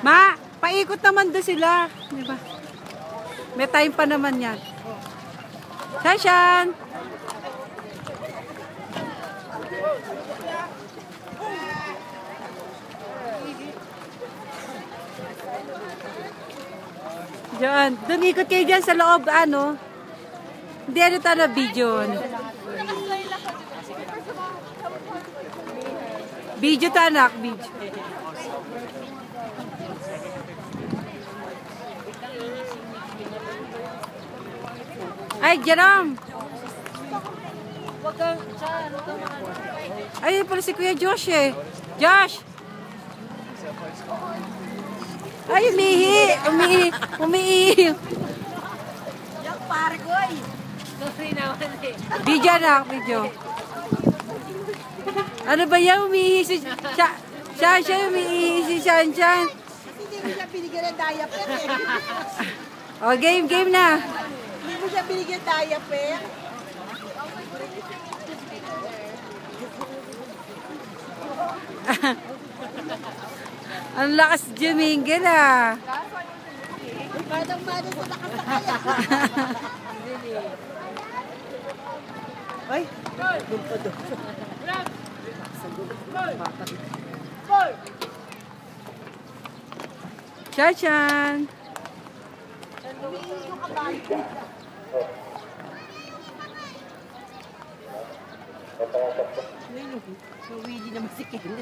Ma, paikot naman doon sila. Di ba? May time pa naman yan. Shashan! Diyan. Doon ikot kayo dyan sa loob, ano. Hindi, ano tayo na video. Video tayo, anak. Video. Ay, Jerome. Ay, pala si Kuya Josh eh. Josh! Ay, umihi. Yak pargoy. Sorry naman eh. Video na, video. Ano ba yan? Umihi si... Siya, umihi si Shanshan. Kasi hindi mo siya binigyan ng diaper eh. O, game na. Hindi mo siya binigyan ng diaper. Ang lakas jumingin ah. Madang-madang sa nakasakaya. Ay, doon pa doon. Shashan. Ngayon, Luigi naman si Ken.